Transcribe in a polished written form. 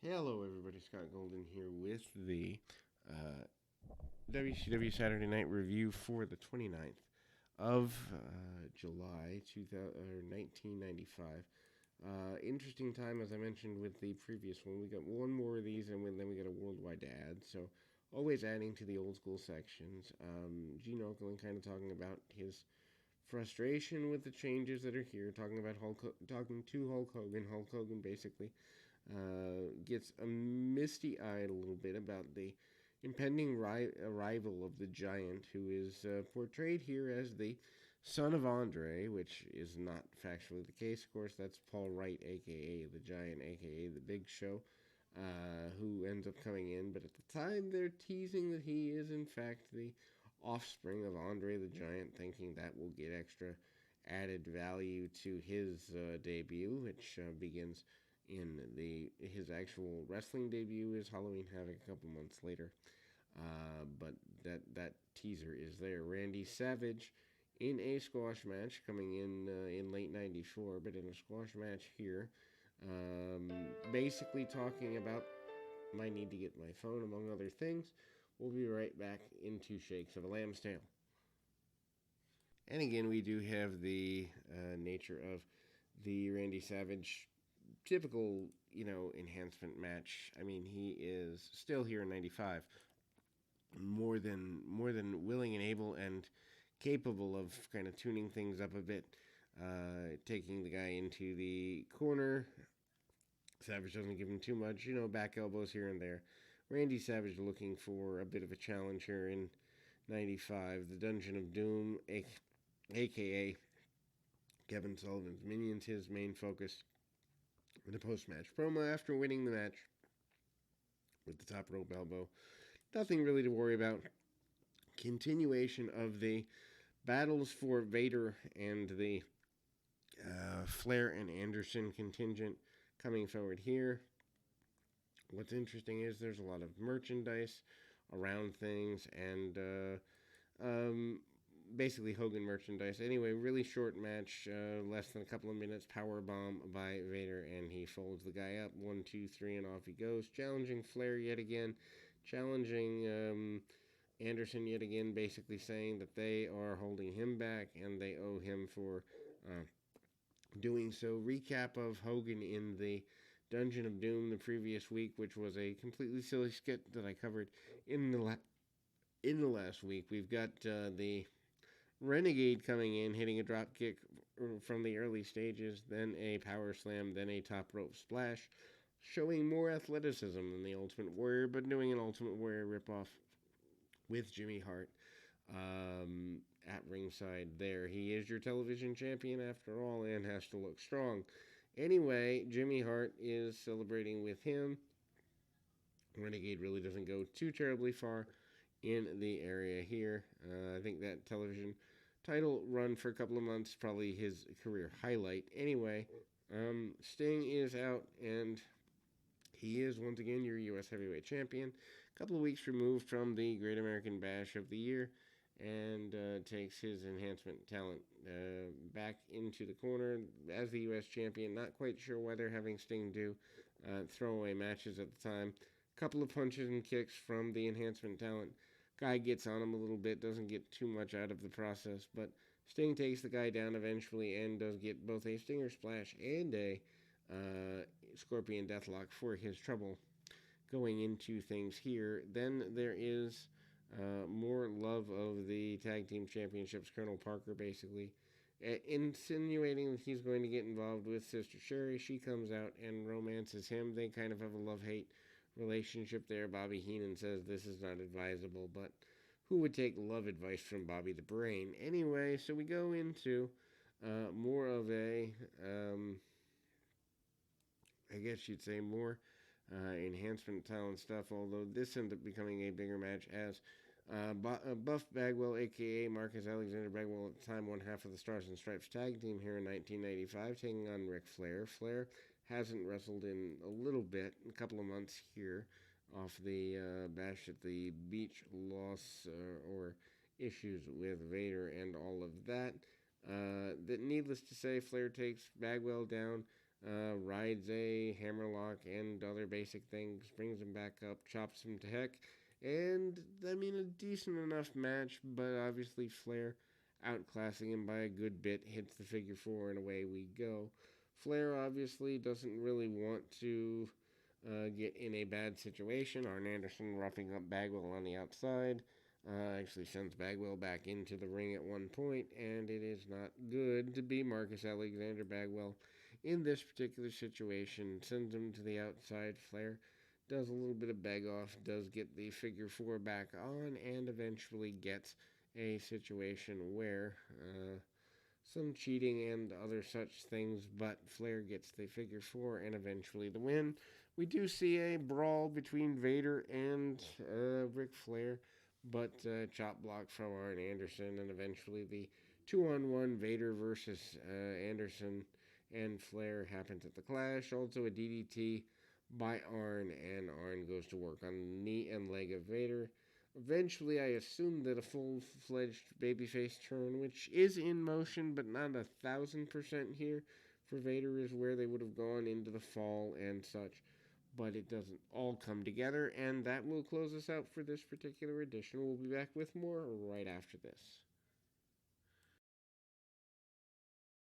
Hello, everybody. Scott Golden here with the uh, WCW Saturday Night Review for the 29th of July 1995. Interesting time, as I mentioned with the previous one. We got one more of these, and then we got a worldwide ad. So, always adding to the old school sections. Gene Okerlund kind of talking about his frustration with the changes that are here, talking to Hulk Hogan. Hulk Hogan basically gets a misty eyed a little bit about the impending arrival of the Giant, who is portrayed here as the son of Andre, which is not factually the case. Of course, that's Paul Wright, aka the Giant, aka the Big Show, who ends up coming in. But at the time, they're teasing that he is, in fact, the offspring of Andre the Giant, thinking that will get extra added value to his debut, which begins in his actual wrestling debut is Halloween Havoc a couple months later. But that teaser is there. Randy Savage in a squash match coming in late '94, but in a squash match here, basically talking about my need to get my phone, among other things. We'll be right back into Shakes of a Lamb's Tail. And again, we do have the nature of the Randy Savage typical, enhancement match. I mean, he is still here in '95, more than willing and able and capable of kind of tuning things up a bit, taking the guy into the corner. Savage doesn't give him too much, back elbows here and there. Randy Savage looking for a bit of a challenge here in '95. The Dungeon of Doom, aka Kevin Sullivan's Minions, his main focus in the post-match promo after winning the match with the top rope elbow. Nothing really to worry about. Continuation of the battles for Vader and the Flair and Anderson contingent coming forward here. What's interesting is there's a lot of merchandise around things and basically Hogan merchandise. Anyway, really short match, less than a couple of minutes. Power bomb by Vader, and he folds the guy up. 1, 2, 3, and off he goes. Challenging Flair yet again. Challenging Anderson yet again, basically saying that they are holding him back and they owe him for doing so. Recap of Hogan in the Dungeon of Doom the previous week, which was a completely silly skit that I covered in the last week. We've got the Renegade coming in, hitting a drop kick from the early stages, then a power slam, then a top rope splash, showing more athleticism than the Ultimate Warrior, but doing an Ultimate Warrior ripoff with Jimmy Hart at ringside there. He is your television champion after all and has to look strong. Anyway, Jimmy Hart is celebrating with him. Renegade really doesn't go too terribly far in the area here. I think that television title run for a couple of months, probably his career highlight. Anyway, Sting is out, and he is once again your U.S. Heavyweight Champion. A couple of weeks removed from the Great American Bash of the year, and takes his enhancement talent back into the corner as the U.S. Champion. Not quite sure why they're having Sting do throwaway matches at the time. Couple of punches and kicks from the enhancement talent. Guy gets on him a little bit, doesn't get too much out of the process, but Sting takes the guy down eventually and does get both a Stinger Splash and a Scorpion Deathlock for his trouble going into things here. Then there is more love of the Tag Team Championships. Colonel Parker basically insinuating that he's going to get involved with Sister Sherry. She comes out and romances him. They kind of have a love-hate relationship there. Bobby Heenan says this is not advisable, but who would take love advice from Bobby the Brain? Anyway, so we go into more of a, I guess you'd say more enhancement talent stuff, although this ended up becoming a bigger match as Buff Bagwell, a.k.a. Marcus Alexander Bagwell, at the time one half of the Stars and Stripes tag team here in 1995, taking on Ric Flair. Flair hasn't wrestled in a little bit, a couple of months here, off the Bash at the Beach loss or issues with Vader and all of that. That needless to say, Flair takes Bagwell down. rides a hammerlock and other basic things, brings him back up, chops him to heck. And, I mean, a decent enough match, but obviously Flair outclassing him by a good bit, hits the figure four, and away we go. Flair obviously doesn't really want to get in a bad situation. Arn Anderson roughing up Bagwell on the outside. Actually sends Bagwell back into the ring at one point, and it is not good to be Marcus Alexander. Bagwell in this particular situation sends him to the outside. Flair does a little bit of beg off, does get the figure four back on, and eventually gets a situation where some cheating and other such things, but Flair gets the figure four and eventually the win. We do see a brawl between Vader and Ric Flair, but chop block from Arn Anderson, and eventually the 2-on-1 Vader versus Anderson and Flair happens at the Clash. Also a DDT by Arn, and Arn goes to work on the knee and leg of Vader. Eventually, I assume that a full-fledged babyface turn, which is in motion but not 1,000% here for Vader, is where they would have gone into the fall and such. But it doesn't all come together, and that will close us out for this particular edition. We'll be back with more right after this.